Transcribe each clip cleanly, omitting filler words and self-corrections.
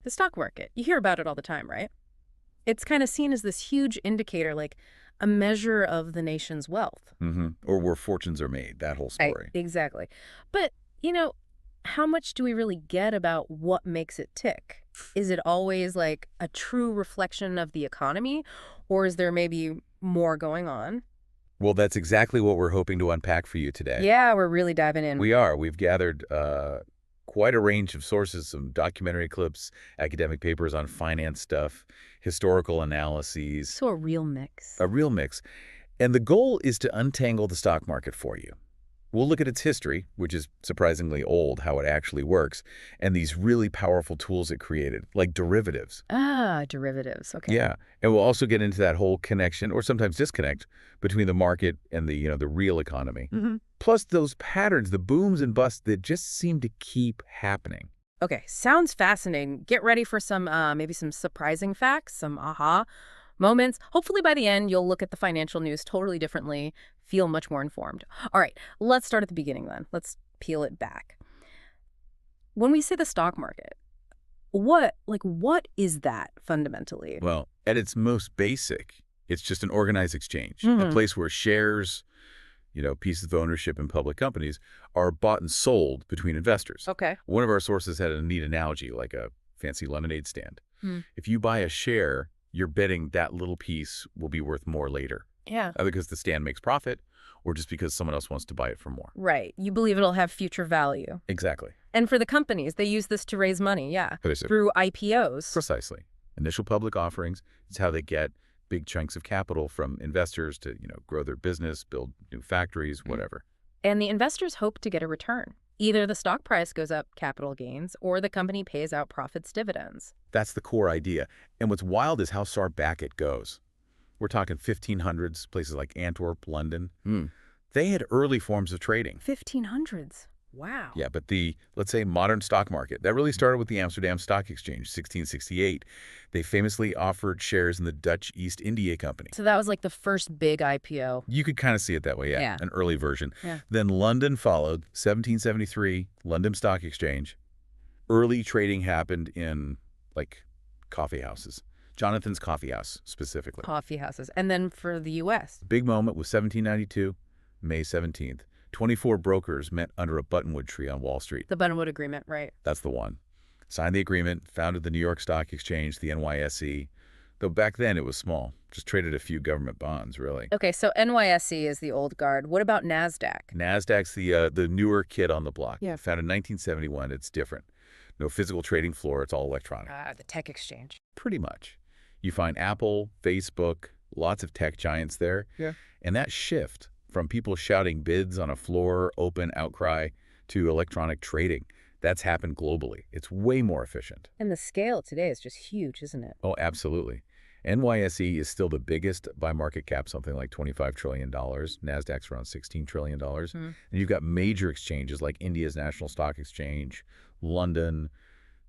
The stock market. You hear about it all the time, right? It's kind of seen as this huge indicator, like a measure of the nation's wealth. Or where fortunes are made, that whole Right, story. exactly. But, you know, how much do we really get about what makes it tick? Is it always like a true reflection of the economy, or is there maybe more going on? Well, that's exactly what we're hoping to unpack for you today. Yeah, we're really diving in. We are. We've gathered quite a range of sources, some documentary clips, academic papers on finance stuff, historical analyses, So a real mix. a real mix. And the goal is to untangle the stock market for you. We'll look at its history, which is surprisingly old, how it actually works, and these really powerful tools it created, like derivatives. Ah, derivatives. Okay. Yeah, and we'll also get into that whole connection, or sometimes disconnect, between the market and the real economy. Plus those patterns, the booms and busts that just seem to keep happening. Okay, sounds fascinating. Get ready for some maybe some surprising facts, some aha moments. Hopefully by the end you'll look at the financial news totally differently, feel much more informed. All right, let's start at the beginning then. Let's peel it back. When we say the stock market, what is that fundamentally? Well, at its most basic, it's just an organized exchange, a Hmm. place where shares, pieces of ownership in public companies are bought and sold between investors. Okay. One of our sources had a neat analogy, like a fancy lemonade stand. Hmm. If you buy a share, you're betting that little piece will be worth more later, Yeah. either because the stand makes profit or just because someone else wants to buy it for more. Right. You believe it'll have future value. Exactly. And for the companies, they use this to raise money, yeah, Precisely. through IPOs. Precisely. Initial public offerings is how they get big chunks of capital from investors to, grow their business, build new factories, whatever. And the investors hope to get a return. Either the stock price goes up, capital gains, or the company pays out profits, dividends. That's the core idea. And what's wild is how far back it goes. We're talking 1500s, places like Antwerp, London. They had early forms of trading. 1500s. Wow. Yeah, but let's say, modern stock market, that really started with the Amsterdam Stock Exchange, 1668. They famously offered shares in the Dutch East India Company. So that was like the first big IPO. You could kind of see it that way, Yeah. an early version. Yeah. Then London followed, 1773, London Stock Exchange. Early trading happened in, like, coffee houses. Jonathan's Coffee House, specifically. Coffee houses. And then for the U.S. Big moment was 1792, May 17th. 24 brokers met under a buttonwood tree on Wall Street. The Buttonwood Agreement, right? That's the one. Signed the agreement, founded the New York Stock Exchange, the NYSE. Though back then it was small, just traded a few government bonds, really. Okay, so NYSE is the old guard. What about NASDAQ? NASDAQ's the newer kid on the block. Yeah. Founded in 1971, it's different. No physical trading floor, it's all electronic. The tech exchange. Pretty much. You find Apple, Facebook, lots of tech giants there. Yeah. And that shift from people shouting bids on a floor, open outcry, to electronic trading, that's happened globally. It's way more efficient. And the scale today is just huge, isn't it? Oh, absolutely. NYSE is still the biggest by market cap, something like $25 trillion. NASDAQ's around $16 trillion. And you've got major exchanges like India's National Stock Exchange, London.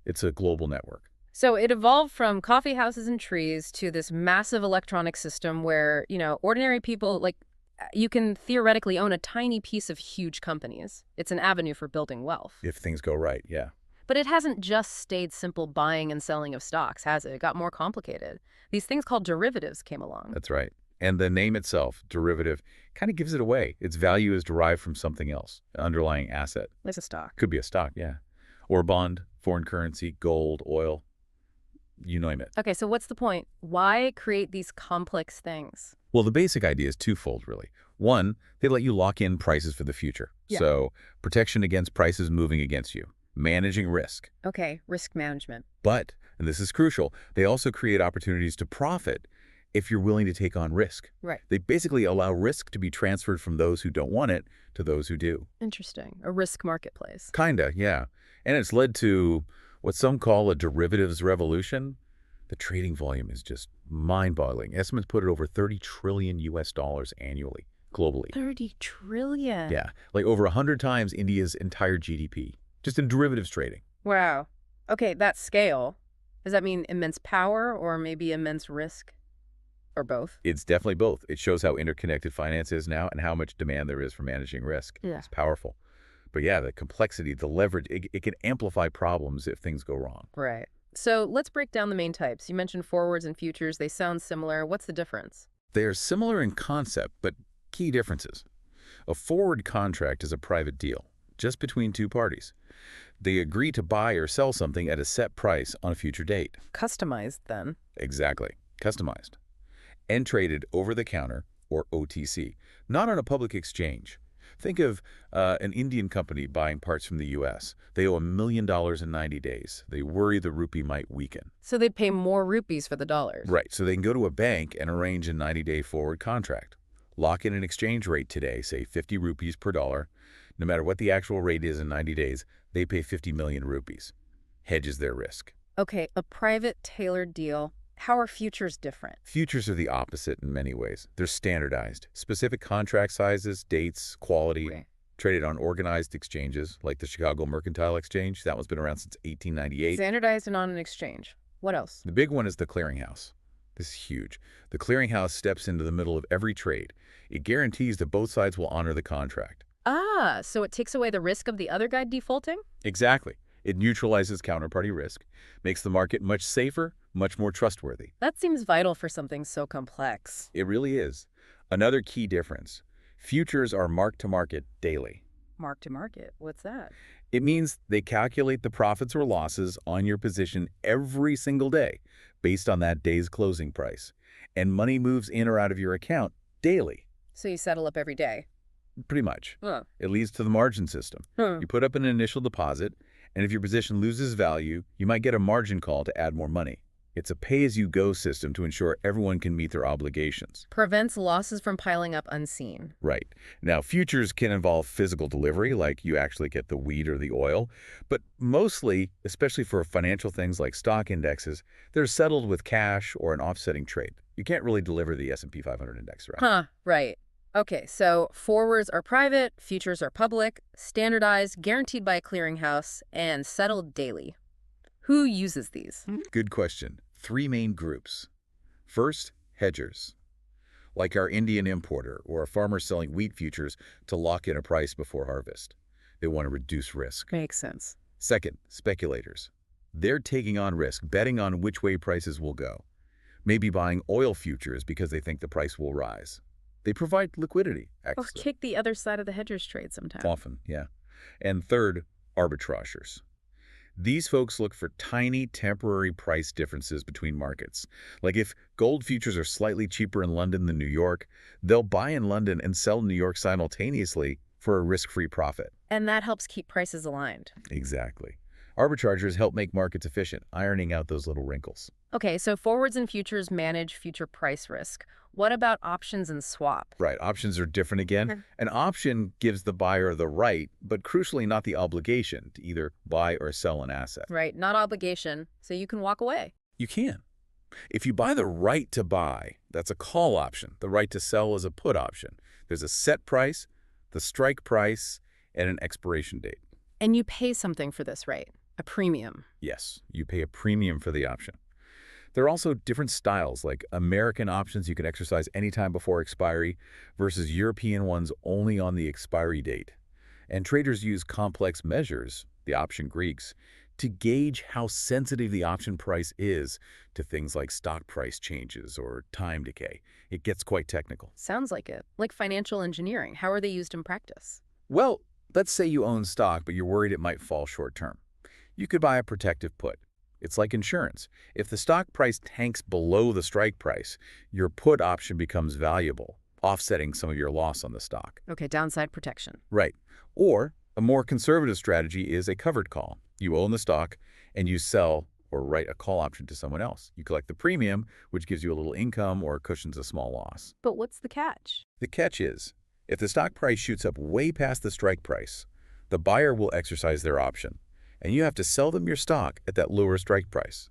It's a global network. So it evolved from coffee houses and trees to this massive electronic system where, ordinary people, like, you can theoretically own a tiny piece of huge companies. It's an avenue for building wealth. If things go right, yeah. But it hasn't just stayed simple buying and selling of stocks, has it? It got more complicated. These things called derivatives came along. That's right. And the name itself, derivative, kind of gives it away. Its value is derived from something else, an underlying asset. Like a stock. Could be a stock, yeah. Or a bond, foreign currency, gold, oil, you name it. Okay, so what's the point? Why create these complex things? Well, the basic idea is twofold, really. One, they let you lock in prices for the future. Yeah. So protection against prices moving against you, managing risk. Okay, risk management. But, and this is crucial, they also create opportunities to profit if you're willing to take on risk. Right. They basically allow risk to be transferred from those who don't want it to those who do. Interesting. A risk marketplace. Kinda, yeah. And it's led to what some call a derivatives revolution. The trading volume is just mind-boggling. Estimates put it over 30 trillion US dollars annually, globally. 30 trillion. Yeah, like over 100 times India's entire GDP, just in derivatives trading. Wow. Okay, that scale. Does that mean immense power or maybe immense risk? Or both? It's definitely both. It shows how interconnected finance is now and how much demand there is for managing risk. Yeah. It's powerful. But yeah, the complexity, the leverage, it can amplify problems if things go wrong. Right. So let's break down the main types. You mentioned forwards and futures. They sound similar. What's the difference? They are similar in concept, but key differences. A forward contract is a private deal, just between two parties. They agree to buy or sell something at a set price on a future date. Customized, then. Exactly. Customized. And traded over the counter, or OTC, not on a public exchange. Think of an Indian company buying parts from the U.S. They owe $1 million in 90 days. They worry the rupee might weaken. So they'd pay more rupees for the dollars. Right, so they can go to a bank and arrange a 90-day forward contract. Lock in an exchange rate today, say 50 rupees per dollar. No matter what the actual rate is in 90 days, they pay 50 million rupees. Hedges their risk. Okay, a private tailored deal. How are futures different? Futures are the opposite in many ways. They're standardized. Specific contract sizes, dates, quality, Right. traded on organized exchanges like the Chicago Mercantile Exchange. That one's been around since 1898. Standardized and on an exchange. What else? The big one is the clearinghouse. This is huge. The clearinghouse steps into the middle of every trade. It guarantees that both sides will honor the contract. Ah, so it takes away the risk of the other guy defaulting? Exactly. It neutralizes counterparty risk, makes the market much safer, much more trustworthy. That seems vital for something so complex. It really is. Another key difference. Futures are mark-to-market daily. Mark to market. What's that? It means they calculate the profits or losses on your position every single day based on that day's closing price. And money moves in or out of your account daily, So you settle up every day. pretty much. Huh. It leads to the margin system. Hmm. You put up an initial deposit, and if your position loses value, you might get a margin call to add more money. It's a pay-as-you-go system to ensure everyone can meet their obligations. Prevents losses from piling up unseen. Right. Now, futures can involve physical delivery, like you actually get the wheat or the oil, but mostly, especially for financial things like stock indexes, they're settled with cash or an offsetting trade. You can't really deliver the S&P 500 index around. Huh, right. Okay, so forwards are private, futures are public, standardized, guaranteed by a clearinghouse, and settled daily. Who uses these? Good question. Three main groups. First, hedgers, like our Indian importer or a farmer selling wheat futures to lock in a price before harvest. They want to reduce risk. Makes sense. Second, speculators. They're taking on risk, betting on which way prices will go. Maybe buying oil futures because they think the price will rise. They provide liquidity, Or actually. kick the other side of the hedger's trade sometimes. Often, yeah. And third, arbitrageurs. These folks look for tiny temporary price differences between markets. Like if gold futures are slightly cheaper in London than New York, they'll buy in London and sell in New York simultaneously for a risk-free profit. And that helps keep prices aligned. Exactly. Arbitrageurs help make markets efficient, ironing out those little wrinkles. Okay, so forwards and futures manage future price risk. What about options and swap? Right, options are different again. Mhm. An option gives the buyer the right, but crucially not the obligation to either buy or sell an asset. Right, not obligation, so you can walk away. You can. If you buy the right to buy, that's a call option. The right to sell is a put option. There's a set price, the strike price, and an expiration date. And you pay something for this, right? A premium. Yes, you pay a premium for the option. There are also different styles, like American options you can exercise anytime before expiry versus European ones only on the expiry date. And traders use complex measures, the option Greeks, to gauge how sensitive the option price is to things like stock price changes or time decay. It gets quite technical. Sounds like it. Like financial engineering. How are they used in practice? Well, let's say you own stock, but you're worried it might fall short term. You could buy a protective put. It's like insurance. If the stock price tanks below the strike price, your put option becomes valuable, offsetting some of your loss on the stock. Okay, downside protection. Right. Or a more conservative strategy is a covered call. You own the stock and you sell or write a call option to someone else. You collect the premium, which gives you a little income or cushions a small loss. But what's the catch? The catch is, if the stock price shoots up way past the strike price, the buyer will exercise their option, and you have to sell them your stock at that lower strike price.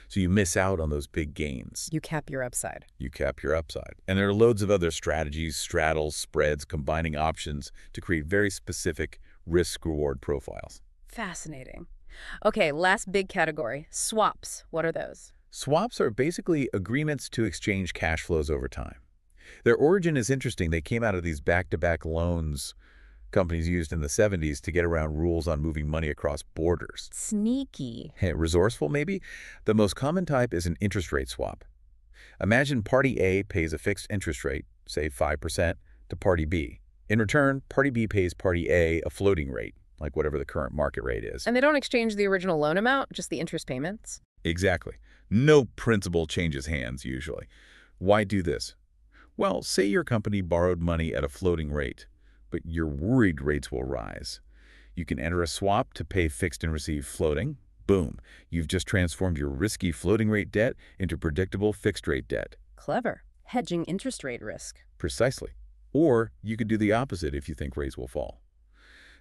So you miss out on those big gains. You cap your upside. You cap your upside. And there are loads of other strategies, straddles, spreads, combining options to create very specific risk-reward profiles. Fascinating. Okay, last big category, swaps. What are those? Swaps are basically agreements to exchange cash flows over time. Their origin is interesting. They came out of these back-to-back loans companies used in the 70s to get around rules on moving money across borders. Sneaky. Hey, resourceful, maybe? The most common type is an interest rate swap. Imagine Party A pays a fixed interest rate, say 5%, to Party B. In return, Party B pays Party A a floating rate, like whatever the current market rate is. And they don't exchange the original loan amount, just the interest payments? Exactly. No principal changes hands, usually. Why do this? Well, say your company borrowed money at a floating rate, but you're worried rates will rise. You can enter a swap to pay fixed and receive floating. Boom. You've just transformed your risky floating rate debt into predictable fixed rate debt. Clever. Hedging interest rate risk. Precisely. Or you could do the opposite if you think rates will fall.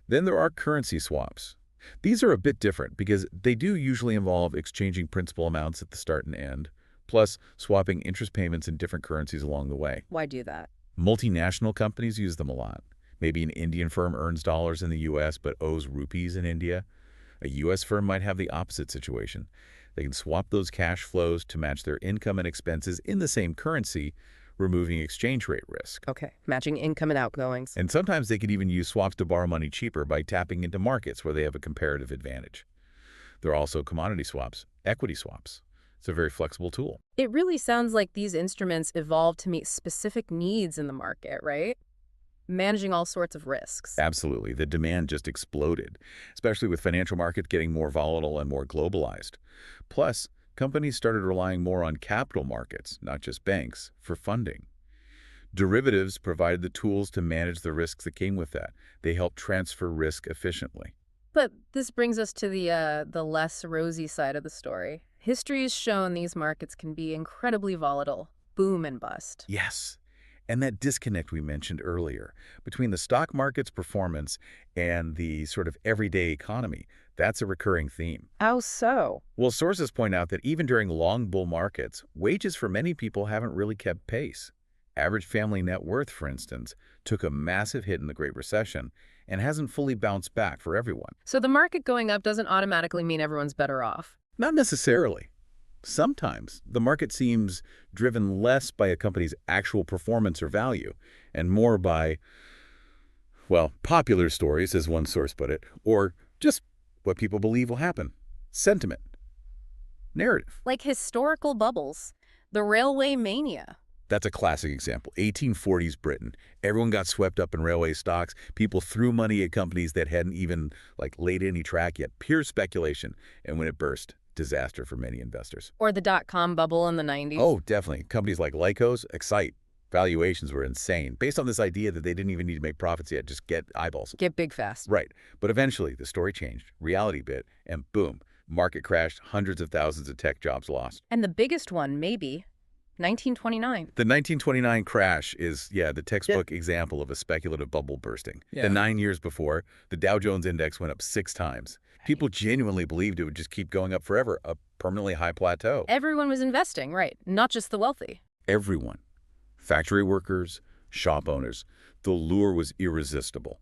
Then there are currency swaps. These are a bit different because they do usually involve exchanging principal amounts at the start and end, plus swapping interest payments in different currencies along the way. Why do that? Multinational companies use them a lot. Maybe an Indian firm earns dollars in the U.S. but owes rupees in India. A U.S. firm might have the opposite situation. They can swap those cash flows to match their income and expenses in the same currency, removing exchange rate risk. Okay, matching income and outgoings. And sometimes they could even use swaps to borrow money cheaper by tapping into markets where they have a comparative advantage. There are also commodity swaps, equity swaps. It's a very flexible tool. It really sounds like these instruments evolved to meet specific needs in the market, right? Managing all sorts of risks. Absolutely. The demand just exploded, especially with financial markets getting more volatile and more globalized. Plus, companies started relying more on capital markets, not just banks, for funding. Derivatives provided the tools to manage the risks that came with that. They helped transfer risk efficiently. But this brings us to the less rosy side of the story. History has shown these markets can be incredibly volatile, boom and bust. Yes. And that disconnect we mentioned earlier between the stock market's performance and the sort of everyday economy, that's a recurring theme. How so? Well, sources point out that even during long bull markets, wages for many people haven't really kept pace. Average family net worth, for instance, took a massive hit in the Great Recession and hasn't fully bounced back for everyone. So the market going up doesn't automatically mean everyone's better off. Not necessarily. Sometimes the market seems driven less by a company's actual performance or value and more by, well, popular stories, as one source put it, or just what people believe will happen. Sentiment. Narrative. Like historical bubbles. The railway mania. That's a classic example. 1840s Britain. Everyone got swept up in railway stocks. People threw money at companies that hadn't even laid any track yet. Pure speculation. And when it burst, disaster for many investors. Or the dot-com bubble in the 90s. Oh, definitely. Companies like Lycos, Excite, valuations were insane, based on this idea that they didn't even need to make profits yet, just get eyeballs. Get big fast. Right. But eventually, the story changed, reality bit, and boom, market crashed, hundreds of thousands of tech jobs lost. And the biggest one, maybe, 1929. The 1929 crash is, the textbook example of a speculative bubble bursting. The 9 years before, the Dow Jones index went up 6 times. People genuinely believed it would just keep going up forever, a permanently high plateau. Everyone was investing, right? Not just the wealthy. Everyone. Factory workers, shop owners. The lure was irresistible.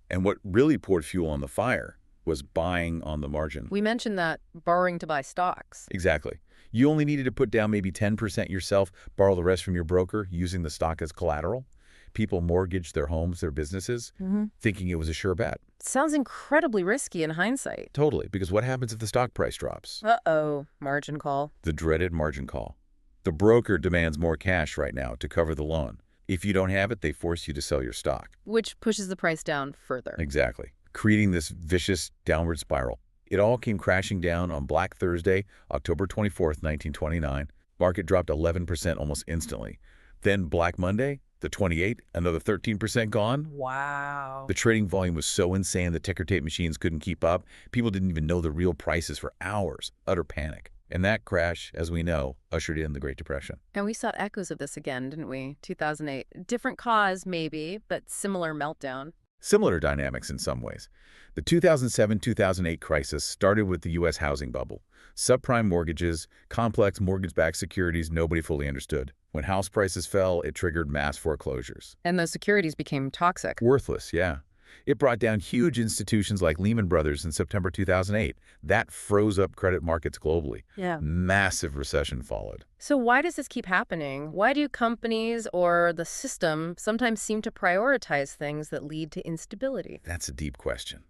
And what really poured fuel on the fire was buying on the margin. We mentioned that borrowing to buy stocks. Exactly. You only needed to put down maybe 10% yourself, borrow the rest from your broker, using the stock as collateral. People mortgaged their homes, their businesses, thinking it was a sure bet. Sounds incredibly risky in hindsight. Totally, because what happens if the stock price drops? Uh-oh, margin call. The dreaded margin call. The broker demands more cash right now to cover the loan. If you don't have it, they force you to sell your stock. Which pushes the price down further. Exactly, creating this vicious downward spiral. It all came crashing down on Black Thursday, October 24th, 1929. Market dropped 11% almost instantly. Then Black Monday, the 28th, another 13% gone. Wow. The trading volume was so insane the ticker tape machines couldn't keep up. People didn't even know the real prices for hours. Utter panic. And that crash, as we know, ushered in the Great Depression. And we saw echoes of this again, didn't we? 2008. Different cause, maybe, but similar meltdown. Similar dynamics in some ways. The 2007-2008 crisis started with the U.S. housing bubble. Subprime mortgages, complex mortgage-backed securities nobody fully understood. When house prices fell, it triggered mass foreclosures. And those securities became toxic. Worthless, yeah. It brought down huge institutions like Lehman Brothers in September 2008. That froze up credit markets globally. Yeah. Massive recession followed. So why does this keep happening? Why do companies or the system sometimes seem to prioritize things that lead to instability? That's a deep question.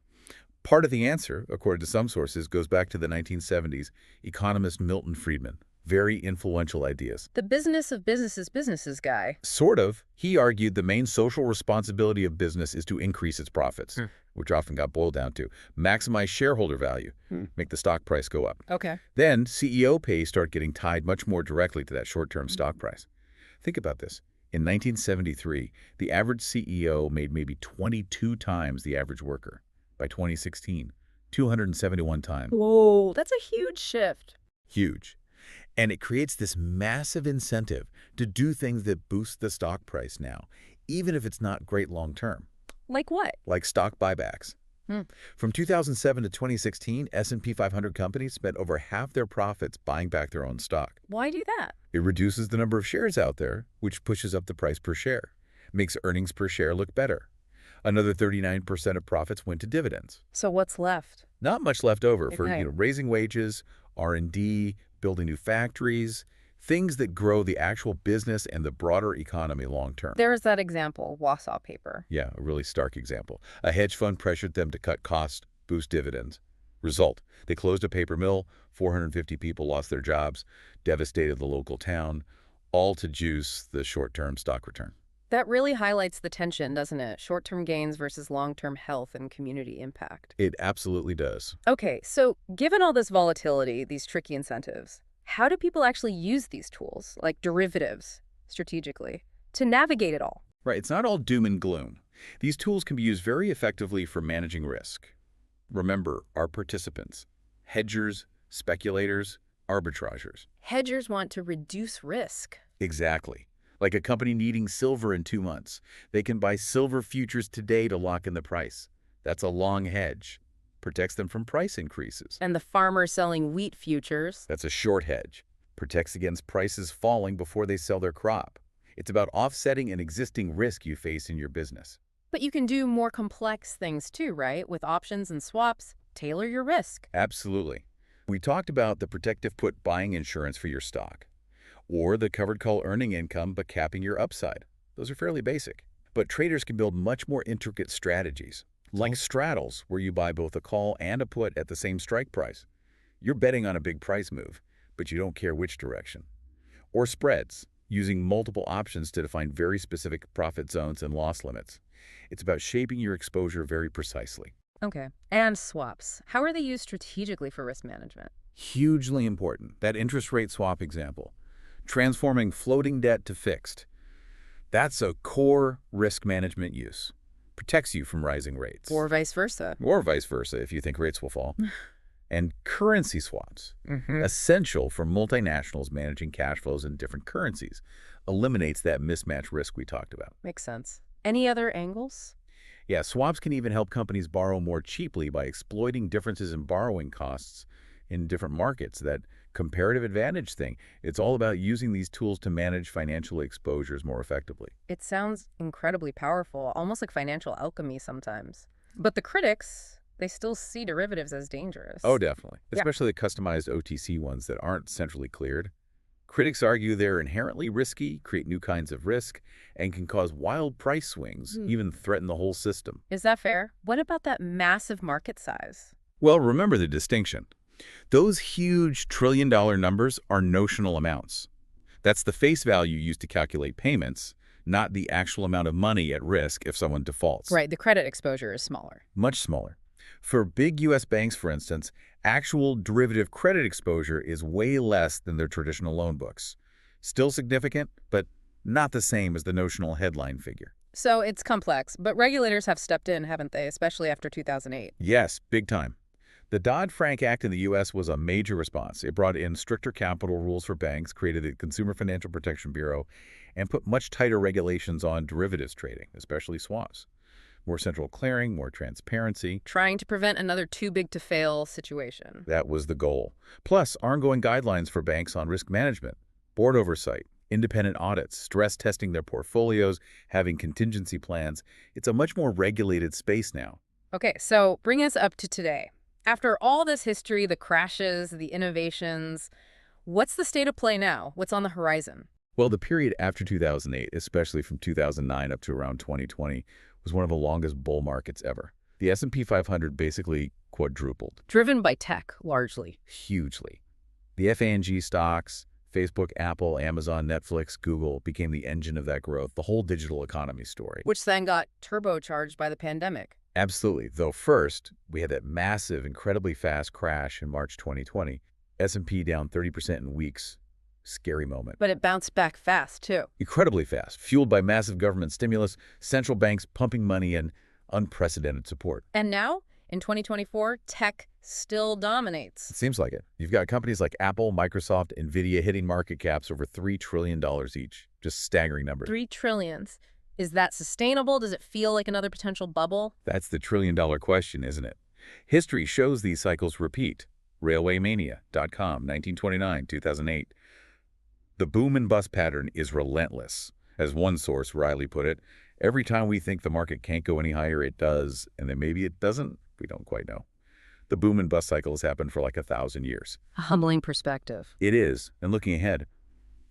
Part of the answer, according to some sources, goes back to the 1970s economist Milton Friedman. Very influential ideas. The business of businesses guy. Sort of. He argued the main social responsibility of business is to increase its profits, which often got boiled down to maximize shareholder value, make the stock price go up. Okay. Then CEO pay start getting tied much more directly to that short-term stock price. Think about this. In 1973, the average CEO made maybe 22 times the average worker. By 2016, 271 times. Whoa, that's a huge shift. Huge. And it creates this massive incentive to do things that boost the stock price now, even if it's not great long-term. Like what? Like stock buybacks. Hmm. From 2007 to 2016, S&P 500 companies spent over half their profits buying back their own stock. Why do that? It reduces the number of shares out there, which pushes up the price per share, makes earnings per share look better. Another 39% of profits went to dividends. So what's left? Not much left over for Okay. raising wages, R&D, building new factories, things that grow the actual business and the broader economy long term. There is that example, Wausau paper. Yeah, a really stark example. A hedge fund pressured them to cut costs, boost dividends. Result, they closed a paper mill, 450 people lost their jobs, devastated the local town, all to juice the short-term stock return. That really highlights the tension, doesn't it? Short-term gains versus long-term health and community impact. It absolutely does. Okay, so given all this volatility, these tricky incentives, how do people actually use these tools, like derivatives, strategically, to navigate it all? Right, it's not all doom and gloom. These tools can be used very effectively for managing risk. Remember, our participants, hedgers, speculators, arbitragers. Hedgers want to reduce risk. Exactly. Like a company needing silver in 2 months. They can buy silver futures today to lock in the price. That's a long hedge. Protects them from price increases. And the farmer selling wheat futures. That's a short hedge. Protects against prices falling before they sell their crop. It's about offsetting an existing risk you face in your business. But you can do more complex things too, right? With options and swaps, tailor your risk. Absolutely. We talked about the protective put buying insurance for your stock, or the covered call earning income but capping your upside. Those are fairly basic. But traders can build much more intricate strategies, like straddles, where you buy both a call and a put at the same strike price. You're betting on a big price move, but you don't care which direction. Or spreads, using multiple options to define very specific profit zones and loss limits. It's about shaping your exposure very precisely. Okay. And swaps. How are they used strategically for risk management? Hugely important. That interest rate swap example. Transforming floating debt to fixed. That's a core risk management use. Protects you from rising rates. Or vice versa. Or vice versa if you think rates will fall. And currency swaps. Essential for multinationals managing cash flows in different currencies. Eliminates that mismatch risk we talked about. Makes sense. Any other angles? Yeah, swaps can even help companies borrow more cheaply by exploiting differences in borrowing costs in different markets. That comparative advantage thing. It's all about using these tools to manage financial exposures more effectively. It sounds incredibly powerful, almost like financial alchemy sometimes. But the critics, they still see derivatives as dangerous. Oh, definitely. Yeah. Especially the customized OTC ones that aren't centrally cleared. Critics argue they're inherently risky, create new kinds of risk, and can cause wild price swings, even threaten the whole system. Is that fair? What about that massive market size? Well, remember the distinction. Those huge trillion-dollar numbers are notional amounts. That's the face value used to calculate payments, not the actual amount of money at risk if someone defaults. Right, the credit exposure is smaller. Much smaller. For big U.S. banks, for instance, actual derivative credit exposure is way less than their traditional loan books. Still significant, but not the same as the notional headline figure. So it's complex, but regulators have stepped in, haven't they, especially after 2008? Yes, big time. The Dodd-Frank Act in the U.S. was a major response. It brought in stricter capital rules for banks, created the Consumer Financial Protection Bureau, and put much tighter regulations on derivatives trading, especially swaps. More central clearing, more transparency. Trying to prevent another too-big-to-fail situation. That was the goal. Plus, ongoing guidelines for banks on risk management, board oversight, Independent audits, stress testing their portfolios, having contingency plans. It's a much more regulated space now. Okay, so bring us up to today. After all this history, the crashes, the innovations, what's the state of play now? What's on the horizon? Well, the period after 2008, especially from 2009 up to around 2020, was one of the longest bull markets ever. The S&P 500 basically quadrupled. Driven by tech, largely. Hugely. The FANG stocks, Facebook, Apple, Amazon, Netflix, Google became the engine of that growth, the whole digital economy story. Which then got turbocharged by the pandemic. Absolutely. Though first, we had that massive, incredibly fast crash in March 2020. S&P down 30% in weeks. Scary moment. But it bounced back fast, too. Incredibly fast, fueled by massive government stimulus, central banks pumping money, and unprecedented support. And now, in 2024, tech still It dominates. seems like it. You've got companies like Apple, Microsoft, NVIDIA hitting market caps over $3 trillion each. Just staggering numbers. 3 trillions. Is that sustainable? Does it feel like another potential bubble? That's the trillion-dollar question, isn't it? History shows these cycles repeat. Railwaymania.com, 1929, 2008. The boom and bust pattern is relentless. As one source wryly put it, every time we think the market can't go any higher, it does, and then maybe it doesn't. We don't quite know. The boom and bust cycle has happened for like 1,000 years. A humbling perspective. It is, and looking ahead,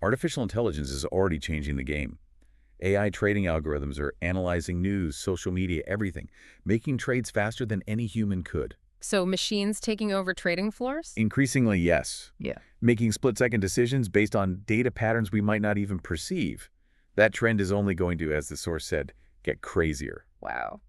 artificial intelligence is already changing the game. AI trading algorithms are analyzing news, social media, everything, making trades faster than any human could. So machines taking over trading floors? Increasingly, yes. Yeah. Making split-second decisions based on data patterns we might not even perceive. That trend is only going to, as the source said, get crazier. Wow.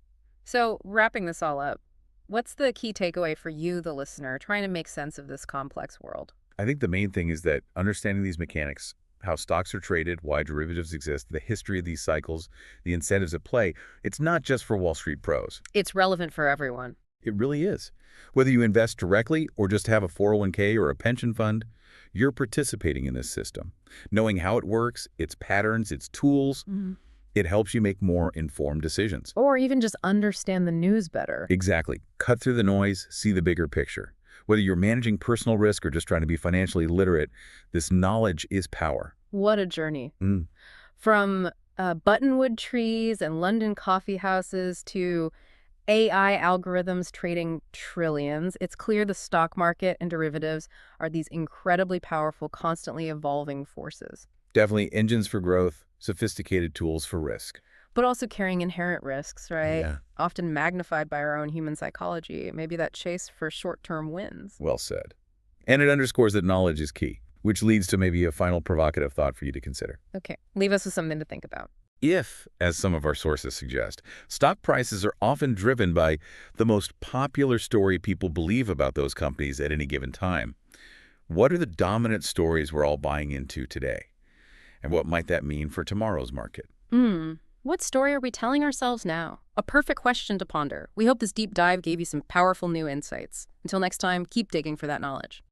So wrapping this all up, what's the key takeaway for you, the listener, trying to make sense of this complex world? I think the main thing is that understanding these mechanics, how stocks are traded, why derivatives exist, the history of these cycles, the incentives at play, it's not just for Wall Street pros. It's relevant for everyone. It really is. Whether you invest directly or just have a 401k or a pension fund, you're participating in this system. Knowing how it works, its patterns, its tools, it helps you make more informed decisions. Or even just understand the news better. Exactly. Cut through the noise, see the bigger picture. Whether you're managing personal risk or just trying to be financially literate, this knowledge is power. What a journey. From buttonwood trees and London coffee houses to AI algorithms trading trillions, it's clear the stock market and derivatives are these incredibly powerful, constantly evolving forces. Definitely engines for growth, sophisticated tools for risk. But also carrying inherent risks, right? Yeah. Often magnified by our own human psychology. Maybe that chase for short-term wins. Well said. And it underscores that knowledge is key, which leads to maybe a final provocative thought for you to consider. Okay, leave us with something to think about. If, as some of our sources suggest, stock prices are often driven by the most popular story people believe about those companies at any given time, what are the dominant stories we're all buying into today? And what might that mean for tomorrow's market? What story are we telling ourselves now? A perfect question to ponder. We hope this deep dive gave you some powerful new insights. Until next time, keep digging for that knowledge.